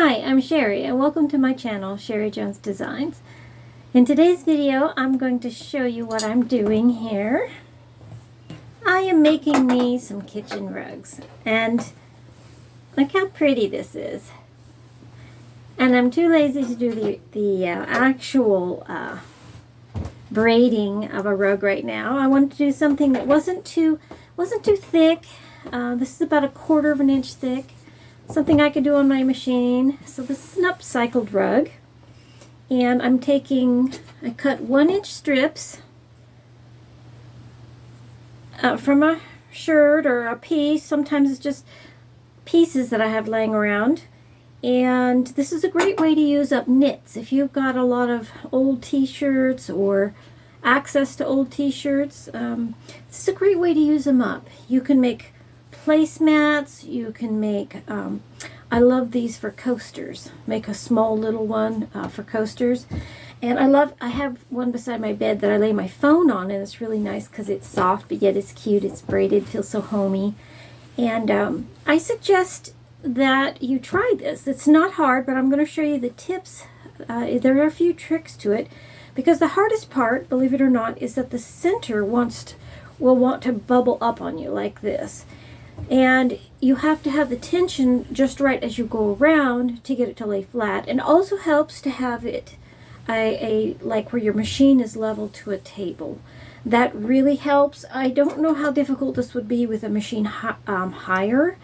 Hi, I'm Sherry and welcome to my channel, Sherry Jones Designs. In today's video, I'm going to show you what I'm doing here. I am making me some kitchen rugs and look how pretty this is. And I'm too lazy to do the actual braiding of a rug right now. I wanted to do something that wasn't too thick. This is about 1/4 of an inch thick. Something I could do on my machine. So this is an upcycled rug. And I cut 1-inch strips from a shirt or a piece. Sometimes it's just pieces that I have laying around. And this is a great way to use up knits. If you've got a lot of old t-shirts or access to old t-shirts, this is a great way to use them up. You can make placemats, you can make, I love these for coasters. Make a small little one for coasters. And I have one beside my bed that I lay my phone on, and it's really nice because it's soft, but yet it's cute. It's braided, feels so homey. And I suggest that you try this. It's not hard, but I'm going to show you the tips. There are a few tricks to it, because the hardest part, believe it or not, is that the center will want to bubble up on you like this. And you have to have the tension just right as you go around to get it to lay flat. And it also helps to have it like where your machine is level to a table. That really helps. I don't know how difficult this would be with a machine higher.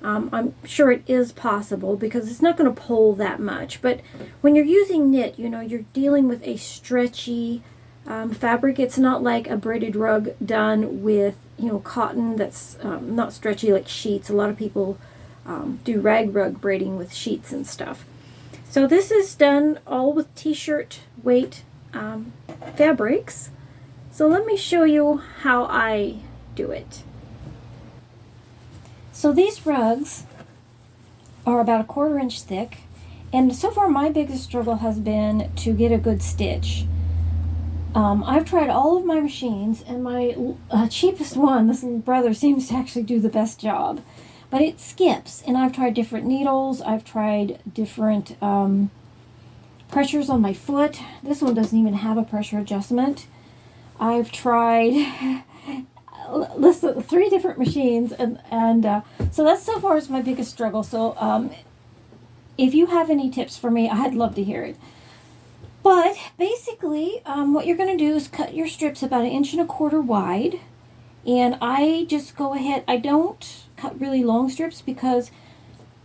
I'm sure it is possible because it's not going to pull that much. But when you're using knit, you know, you're dealing with a stretchy fabric. It's not like a braided rug done with, you know, cotton that's not stretchy like sheets. A lot of people do rag rug braiding with sheets and stuff. So this is done all with t-shirt weight fabrics. So let me show you how I do it. So these rugs are about 1/4 inch thick, and so far my biggest struggle has been to get a good stitch. I've tried all of my machines, and my cheapest one, this little brother, seems to actually do the best job. But it skips, and I've tried different needles. I've tried different pressures on my foot. This one doesn't even have a pressure adjustment. I've tried listen, 3 different machines, and so that's so far is my biggest struggle. So if you have any tips for me, I'd love to hear it. But basically, what you're going to do is cut your strips about 1.25 inches wide. And I just go ahead, I don't cut really long strips because,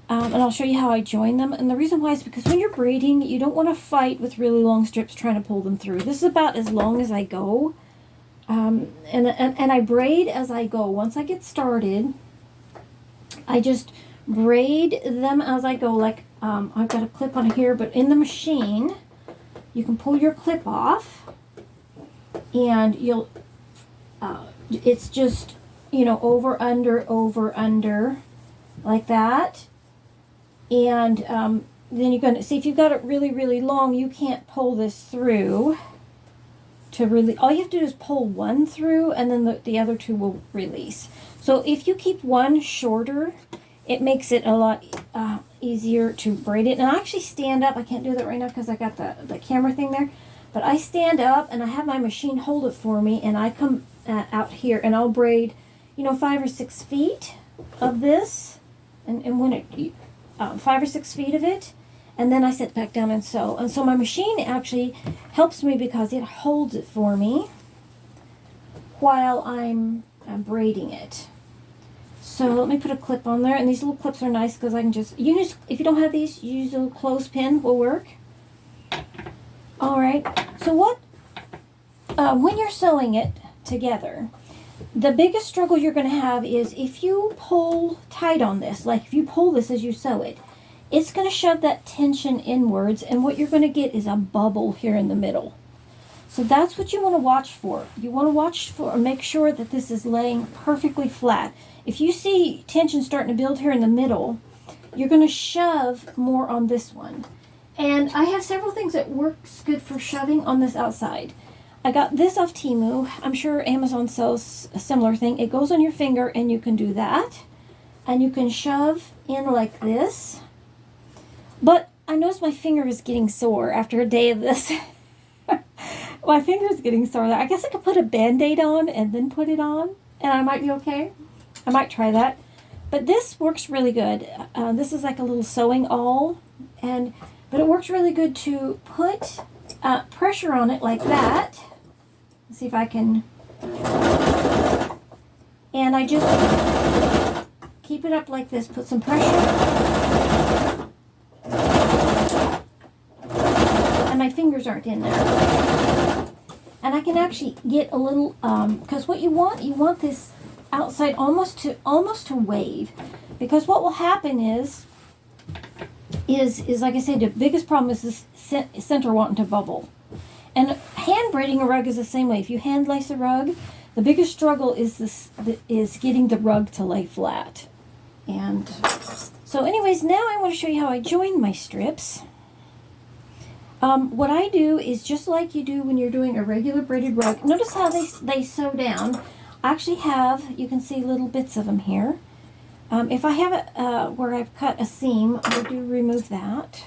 and I'll show you how I join them. And the reason why is because when you're braiding, you don't want to fight with really long strips trying to pull them through. This is about as long as I go. And I braid as I go. Once I get started, I just braid them as I go. Like, I've got a clip on here, but in the machine, you can pull your clip off, and it's just, you know, over, under, like that. And then you're going to see, if you've got it really, really long, you can't pull this through to really, all you have to do is pull one through, and then the other 2 will release. So if you keep one shorter, it makes it a lot easier to braid it. And I actually stand up. I can't do that right now because I got the camera thing there. But I stand up, and I have my machine hold it for me, and I come out here, and I'll braid, you know, 5 or 6 feet of this. And when it, 5 or 6 feet of it, and then I sit back down and sew. And so my machine actually helps me because it holds it for me while I'm braiding it. So let me put a clip on there, and these little clips are nice because I can just use, if you don't have these, use a clothespin will work. All right, so when you're sewing it together, the biggest struggle you're going to have is if you pull tight on this, like if you pull this as you sew it, it's going to shove that tension inwards, and what you're going to get is a bubble here in the middle. So that's what you want to watch for. You want to watch for, make sure that this is laying perfectly flat. If you see tension starting to build here in the middle, you're going to shove more on this one. And I have several things that works good for shoving on this outside. I got this off Temu. I'm sure Amazon sells a similar thing. It goes on your finger, and you can do that. And you can shove in like this. But I noticed my finger is getting sore after a day of this. My finger is getting sore. I guess I could put a Band-Aid on and then put it on, and I might be okay. I might try that. But this works really good. This is like a little sewing awl, but it works really good to put pressure on it like that. Let's see if I can. And I just keep it up like this, put some pressure. And my fingers aren't in there. And I can actually get a little, because what you want this outside almost to wave. Because what will happen is like I said, the biggest problem is this center wanting to bubble. And hand braiding a rug is the same way. If you hand lace a rug, the biggest struggle is getting the rug to lay flat. And so anyways, now I want to show you how I join my strips. What I do is just like you do when you're doing a regular braided rug. Notice how they sew down. I actually have, you can see little bits of them here. If I have it where I've cut a seam, I do remove that.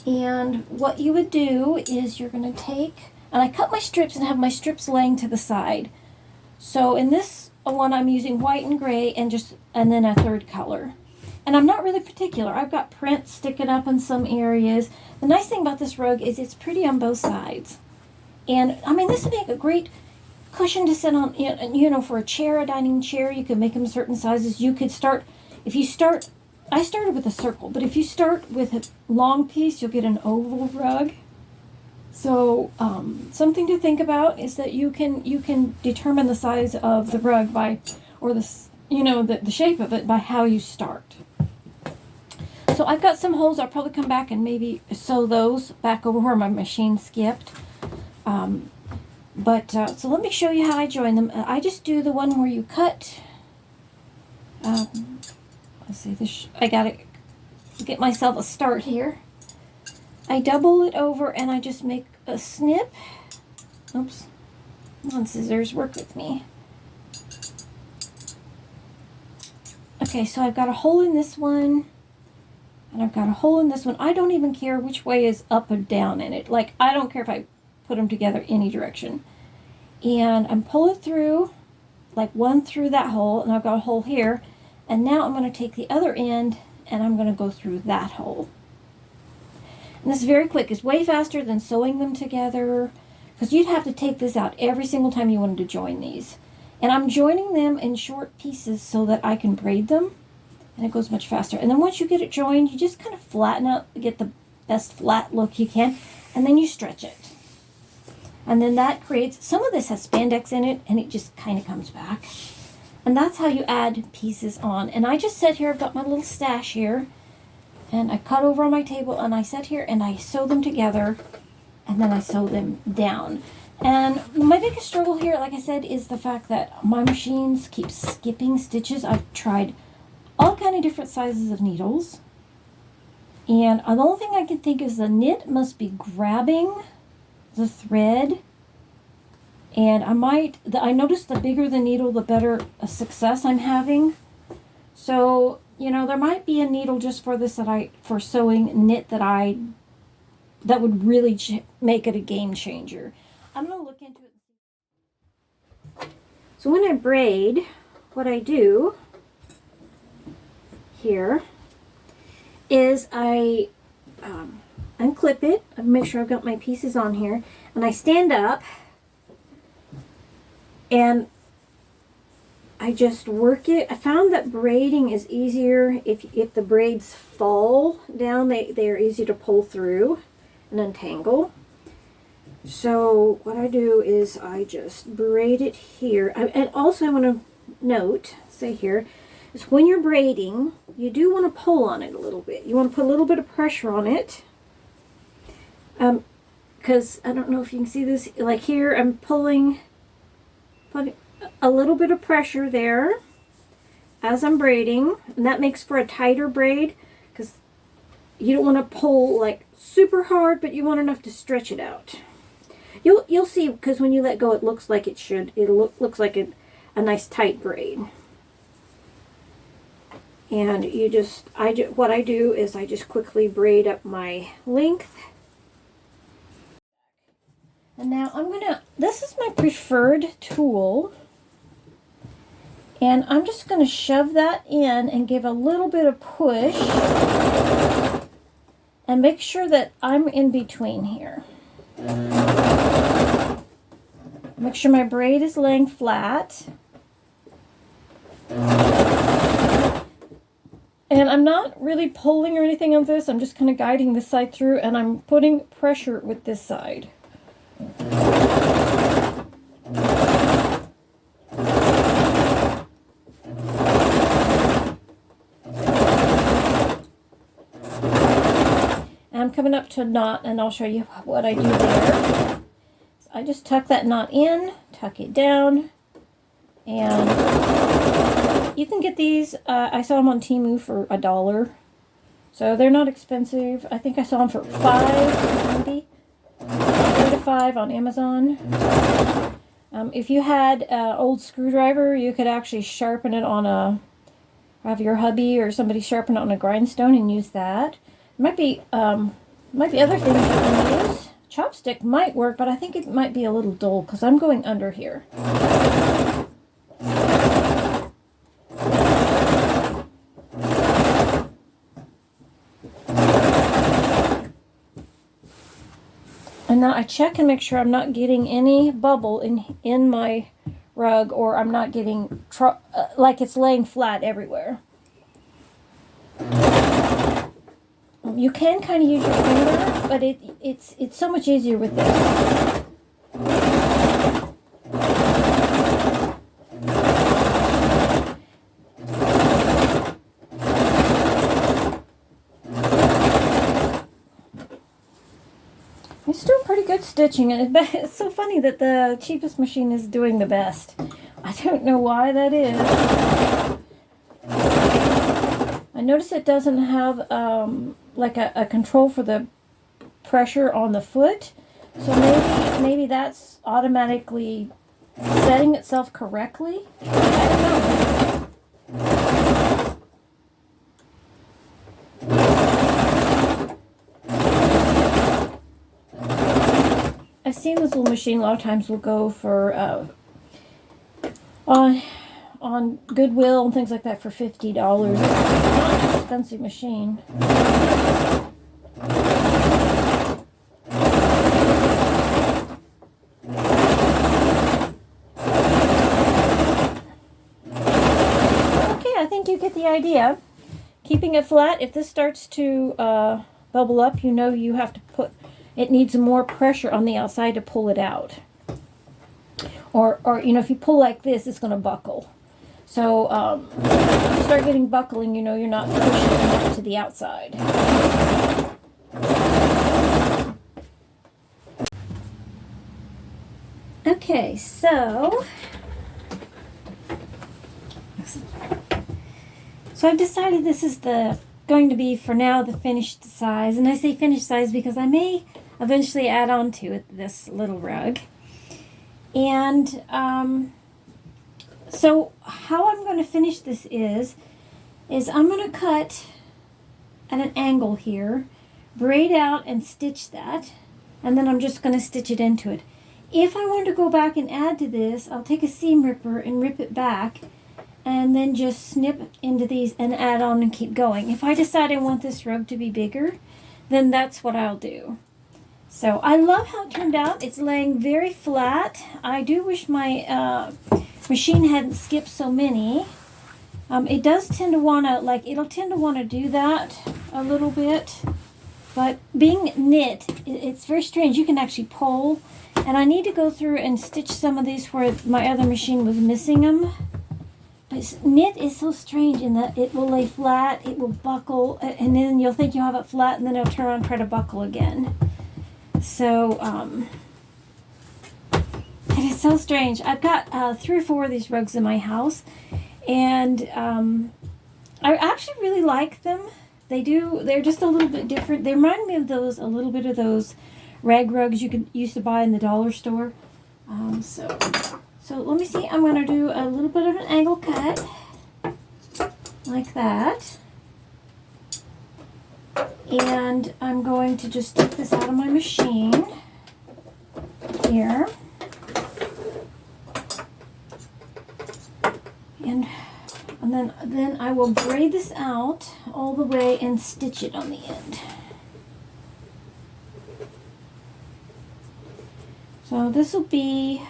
And what you would do is you're going to take, and I cut my strips and have my strips laying to the side. So in this one I'm using white and gray and then a third color. And I'm not really particular. I've got print sticking up in some areas. The nice thing about this rug is it's pretty on both sides. And I mean, this would make a great cushion to sit on, you know, for a chair, a dining chair. You could make them certain sizes. You could start, I started with a circle, but if you start with a long piece, you'll get an oval rug. So something to think about is that you can determine the size of the rug by, or the shape of it by how you start. So I've got some holes. I'll probably come back and maybe sew those back over where my machine skipped. So let me show you how I join them. I just do the one where you cut. Let's see, I gotta get myself a start here. I double it over and I just make a snip. Oops. Come on, scissors, work with me. Okay, so I've got a hole in this one. And I've got a hole in this one. I don't even care which way is up or down in it. Like, I don't care if I put them together any direction. And I'm pulling through, like one through that hole, and I've got a hole here. And now I'm going to take the other end, and I'm going to go through that hole. And this is very quick. It's way faster than sewing them together, because you'd have to take this out every single time you wanted to join these. And I'm joining them in short pieces so that I can braid them, and it goes much faster. And then once you get it joined, you just kind of flatten out, get the best flat look you can, and then you stretch it. And then that creates, some of this has spandex in it, and it just kind of comes back. And that's how you add pieces on. And I just sit here, I've got my little stash here, and I cut over on my table, and I sit here and I sew them together, and then I sew them down. And my biggest struggle here, like I said, is the fact that my machines keep skipping stitches. I've tried all kind of different sizes of needles, and the only thing I can think is the knit must be grabbing the thread. And I noticed the bigger the needle, the better a success I'm having. So, there might be a needle just for this for sewing knit that would really make it a game changer. I'm going to look into it. So when I braid, what I do here is I unclip it. I make sure I've got my pieces on here. And I stand up. And I just work it. I found that braiding is easier if the braids fall down. They are easy to pull through and untangle. So what I do is I just braid it here. And also I want to note, say here, is when you're braiding, you do want to pull on it a little bit. You want to put a little bit of pressure on it. Because I don't know if you can see this. Like here, I'm putting a little bit of pressure there as I'm braiding, and that makes for a tighter braid because you don't want to pull like super hard, but you want enough to stretch it out. You'll see, because when you let go, it looks like it should. It looks like a nice tight braid. And what I do is I just quickly braid up my length. And now this is my preferred tool. And I'm just going to shove that in and give a little bit of push. And make sure that I'm in between here. Make sure my braid is laying flat. And I'm not really pulling or anything on this. I'm just kind of guiding this side through, and I'm putting pressure with this side. And I'm coming up to a knot, and I'll show you what I do there. So I just tuck that knot in, tuck it down, and you can get these, I saw them on Temu for $1. So they're not expensive. I think I saw them for $5, maybe. 3 to 5 on Amazon. If you had an old screwdriver, you could actually sharpen it on have your hubby or somebody sharpen it on a grindstone and use that. Might be other things you can use. Chopstick might work, but I think it might be a little dull because I'm going under here. And now I check and make sure I'm not getting any bubble in my rug, or I'm not getting like it's laying flat everywhere. You can kind of use your finger, but it's so much easier with this. It's doing pretty good stitching, and it's so funny that the cheapest machine is doing the best. I don't know why that is. I notice it doesn't have like a control for the pressure on the foot, so maybe that's automatically setting itself correctly. I don't know. I've seen this little machine a lot of times will go for on Goodwill and things like that for $50. It's not an expensive machine. Okay, I think you get the idea. Keeping it flat, if this starts to bubble up, you know you have to it needs more pressure on the outside to pull it out. Or you know, if you pull like this, it's going to buckle. So if you start getting buckling, you know you're not pushing enough to the outside. Okay, so I've decided this is going to be, for now, the finished size. And I say finished size because I may eventually add on to it this little rug. And so how I'm going to finish this is I'm going to cut at an angle here, braid out and stitch that, and then I'm just going to stitch it into it. If I want to go back and add to this, I'll take a seam ripper and rip it back, and then just snip into these and add on and keep going. If I decide I want this rug to be bigger, then that's what I'll do. So I love how it turned out. It's laying very flat. I do wish my machine hadn't skipped so many. It does tend to want to, it'll tend to want to do that a little bit. But being knit, it's very strange. You can actually pull. And I need to go through and stitch some of these where my other machine was missing them. But knit is so strange in that it will lay flat, it will buckle, and then you'll think you have it flat, and then it'll turn around and try to buckle again. So, it is so strange. I've got 3 or 4 of these rugs in my house, and I actually really like them. They're just a little bit different. They remind me of a little bit of those rag rugs you used to buy in the dollar store. So let me see. I'm going to do a little bit of an angle cut. like that. And I'm going to just take this out of my machine here. And then I will braid this out all the way and stitch it on the end. So this will be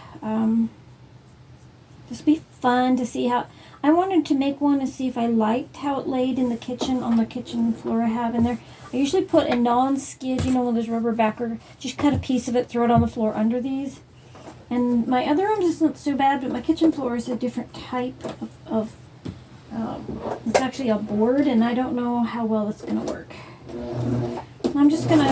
fun to see how. I wanted to make one to see if I liked how it laid in the kitchen, on the kitchen floor I have in there. I usually put a non-skid, you know, one of those rubber backer, just cut a piece of it, throw it on the floor under these. And my other rooms is not so bad, but my kitchen floor is a different type of it's actually a board, and I don't know how well it's going to work. I'm just going to,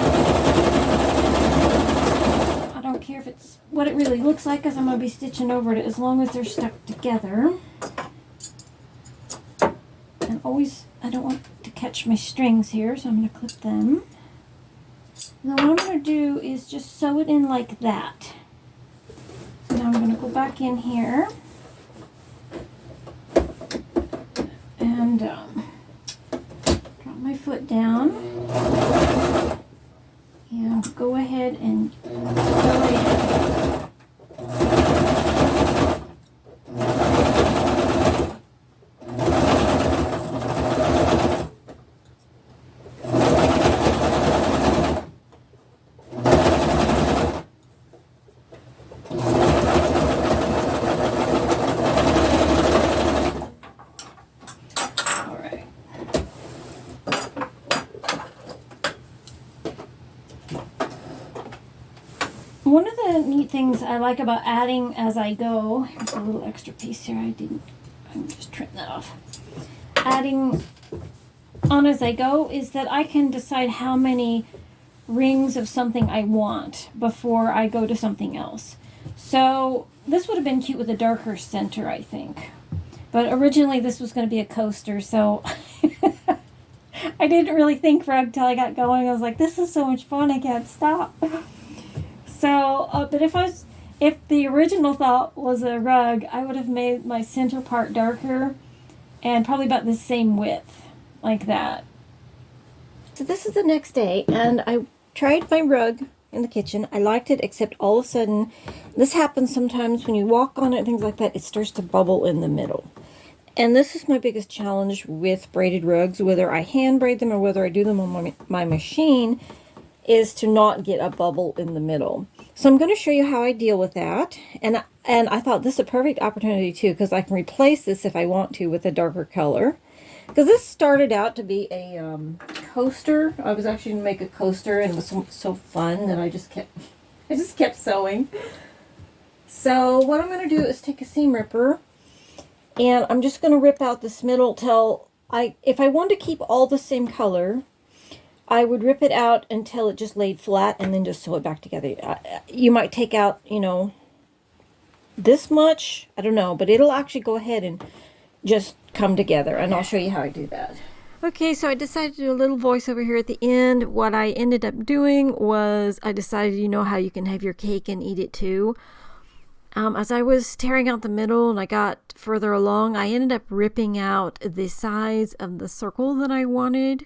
I don't care if it's what it really looks like, because I'm going to be stitching over it as long as they're stuck together. And always, I don't want to catch my strings here, so I'm going to clip them. And then what I'm going to do is just sew it in like that. So now I'm going to go back in here and drop my foot down and go ahead and sew it in. One of the neat things I like about adding as I go, here's a little extra piece here, I'm just trim that off. Adding on as I go is that I can decide how many rings of something I want before I go to something else. So this would have been cute with a darker center, I think. But originally this was going to be a coaster, so I didn't really think rug till I got going. I was like, this is so much fun, I can't stop. So, but if the original thought was a rug, I would have made my center part darker and probably about the same width, like that. So this is the next day, and I tried my rug in the kitchen. I liked it, except all of a sudden, this happens sometimes when you walk on it and things like that, it starts to bubble in the middle. And this is my biggest challenge with braided rugs, whether I hand braid them or whether I do them on my machine, is to not get a bubble in the middle. So I'm going to show you how I deal with that. And I thought this is a perfect opportunity too, because I can replace this if I want to with a darker color. Because this started out to be a coaster. I was actually going to make a coaster, and it was so fun that I just kept sewing. So what I'm going to do is take a seam ripper, and I'm just going to rip out this middle till if I want to keep all the same color, I would rip it out until it just laid flat and then just sew it back together. You might take out, you know, this much, I don't know, but it'll actually go ahead and just come together, and I'll show you how I do that. Okay, so I decided to do a little voiceover here at the end. What I ended up doing was I decided, you know how you can have your cake and eat it too. As I was tearing out the middle and I got further along, I ended up ripping out the size of the circle that I wanted.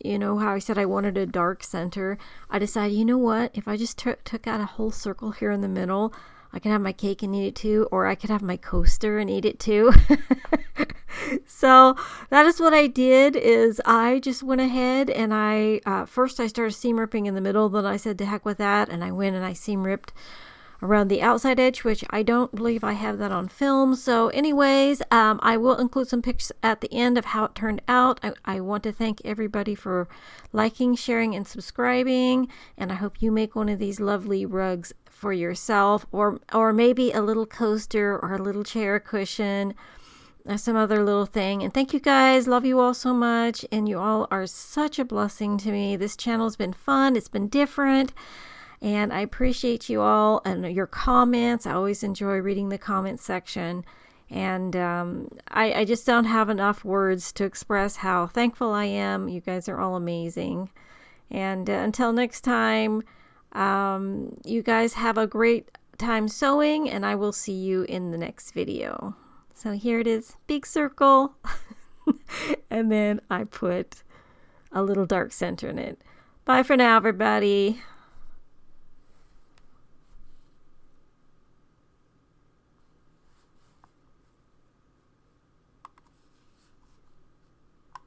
You know how I said I wanted a dark center. I decided, you know what, if I just took out a whole circle here in the middle, I can have my cake and eat it too, or I could have my coaster and eat it too. So that is what I did, is I just went ahead and first I started seam ripping in the middle, then I said to heck with that, and I went and I seam ripped around the outside edge, which I don't believe I have that on film. So anyways, I will include some pics at the end of how it turned out. I want to thank everybody for liking, sharing, and subscribing, and I hope you make one of these lovely rugs for yourself, or maybe a little coaster or a little chair cushion, or some other little thing. And thank you guys, love you all so much, and you all are such a blessing to me. This channel's been fun, it's been different, and I appreciate you all and your comments. I always enjoy reading the comment section. And I just don't have enough words to express how thankful I am. You guys are all amazing. And until next time, you guys have a great time sewing, and I will see you in the next video. So here it is, big circle. And then I put a little dark center in it. Bye for now, everybody.